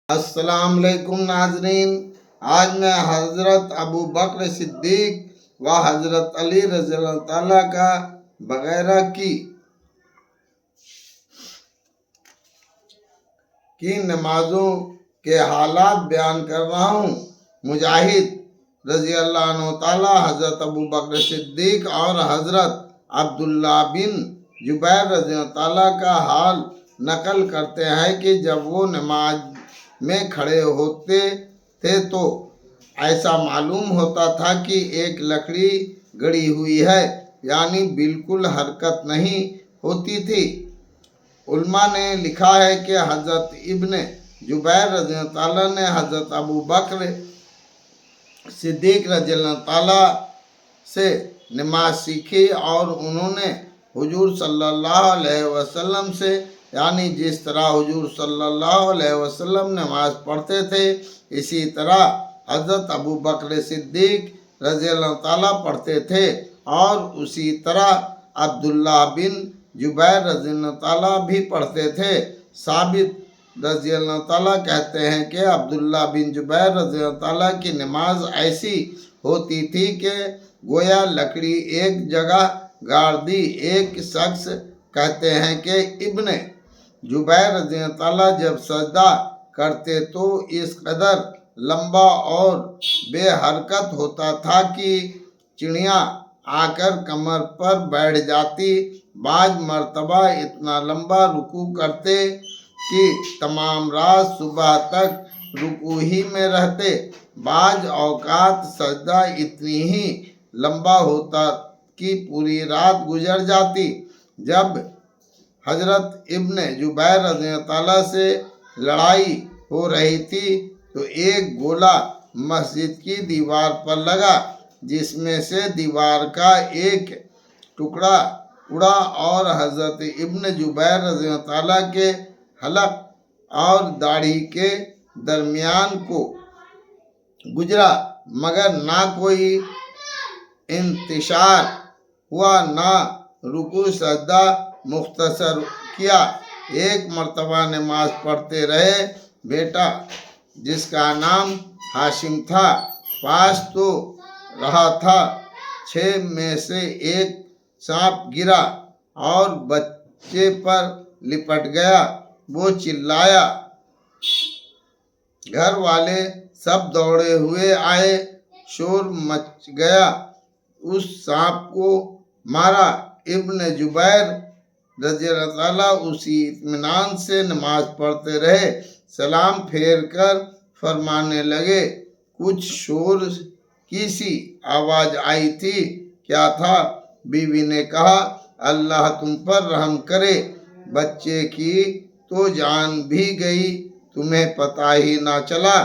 السلام علیکم ناظرین، آج میں حضرت ابو بکر صدیق و حضرت علی رضی اللہ تعالیٰ کا وغیرہ کی نمازوں کے حالات بیان کر رہا ہوں۔ مجاہد رضی اللہ عنہ تعالیٰ حضرت ابو بکر صدیق اور حضرت عبداللہ بن جبیر رضی اللہ تعالیٰ کا حال نقل کرتے ہیں کہ جب وہ نماز میں کھڑے ہوتے تھے تو ایسا معلوم ہوتا تھا کہ ایک لکڑی گڑی ہوئی ہے، یعنی بالکل حرکت نہیں ہوتی تھی۔ علماء نے لکھا ہے کہ حضرت ابن جبیر رضی اللہ عنہ نے حضرت ابو بکر صدیق رضی اللہ تعالیٰ سے نماز سیکھی اور انہوں نے حضور صلی اللہ علیہ وسلم سے، یعنی جس طرح حضور صلی اللہ علیہ وسلم نماز پڑھتے تھے اسی طرح حضرت ابو بکر صدیق رضی اللہ تعالیٰ پڑھتے تھے، اور اسی طرح عبداللہ بن جبیر رضی اللہ تعالیٰ بھی پڑھتے تھے۔ ثابت رضی اللہ تعالیٰ کہتے ہیں کہ عبداللہ بن جبیر رضی اللہ تعالیٰ کی نماز ایسی ہوتی تھی کہ گویا لکڑی ایک جگہ گاڑ دی۔ ایک شخص کہتے ہیں کہ ابن جبیر رضی اللہ تعالیٰ جب سجدہ کرتے تو اس قدر لمبا اور بے حرکت ہوتا تھا کہ چڑیاں آ کر کمر پر بیٹھ جاتی۔ بعض مرتبہ اتنا لمبا رکوع کرتے کہ تمام رات صبح تک رکوع ہی میں رہتے۔ بعض اوقات سجدہ اتنی ہی لمبا ہوتا کہ پوری رات گزر جاتی۔ جب حضرت ابن جبیر رضی اللہ تعالیٰ سے لڑائی ہو رہی تھی تو ایک گولا مسجد کی دیوار پر لگا، جس میں سے دیوار کا ایک ٹکڑا اڑا اور حضرت ابن جبیر رضی اللہ تعالیٰ کے حلق اور داڑھی کے درمیان کو گزرا، مگر نہ کوئی انتشار ہوا نہ رکوع سجدہ مختصر کیا۔ ایک مرتبہ نماز پڑھتے رہے، بیٹا جس کا نام ہاشم تھا پاس تو رہا تھا۔ 6 میں سے ایک سانپ گرا اور بچے پر لپٹ گیا۔ وہ چلایا، گھر والے سب دوڑے ہوئے آئے، شور مچ گیا، اس سانپ کو مارا۔ ابن جبیر رضی اللہ تعالیٰ اسی اطمینان سے نماز پڑھتے رہے۔ سلام پھیر کر فرمانے لگے، کچھ شور کی سی آواز آئی تھی، کیا تھا؟ بیوی نے کہا، اللہ تم پر رحم کرے، بچے کی تو جان بھی گئی، تمہیں پتہ ہی نہ چلا۔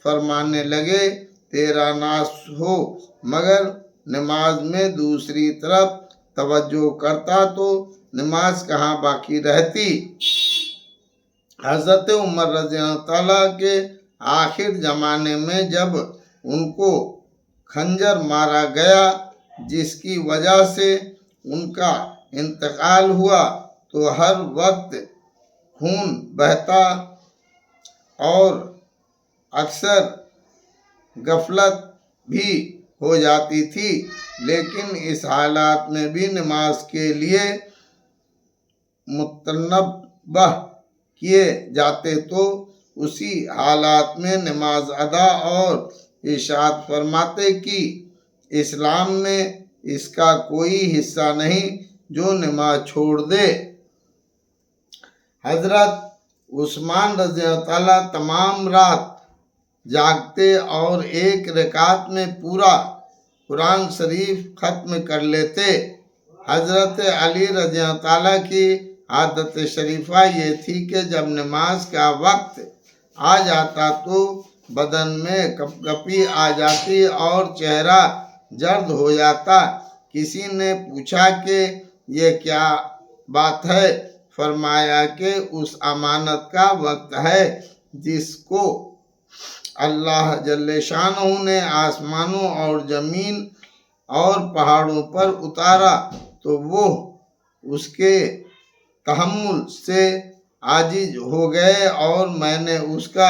فرمانے لگے، تیرا ناس ہو، مگر نماز میں دوسری طرف توجہ کرتا تو نماز کہاں باقی رہتی۔ حضرت عمر رضی اللہ تعالیٰ کے آخر زمانے میں جب ان کو خنجر مارا گیا، جس کی وجہ سے ان کا انتقال ہوا، تو ہر وقت خون بہتا اور اکثر غفلت بھی ہو جاتی تھی، لیکن اس حالات میں بھی نماز کے لیے متنبہ کیے جاتے تو اسی حالات میں نماز ادا اور ارشاد فرماتے کہ اسلام میں اس کا کوئی حصہ نہیں جو نماز چھوڑ دے۔ حضرت عثمان رضی اللہ تعالیٰ تمام رات جاگتے اور ایک رکعت میں پورا قرآن شریف ختم کر لیتے۔ حضرت علی رضی اللہ تعالیٰ کی عادت شریفہ یہ تھی کہ جب نماز کا وقت آ جاتا تو بدن میں کپ کپی آ جاتی اور چہرہ زرد ہو جاتا۔ کسی نے پوچھا کہ یہ کیا بات ہے؟ فرمایا کہ اس امانت کا وقت ہے جس کو اللہ جل شانہ نے آسمانوں اور زمین اور پہاڑوں پر اتارا تو وہ اس کے تحمل سے عاجز ہو گئے، اور میں نے اس کا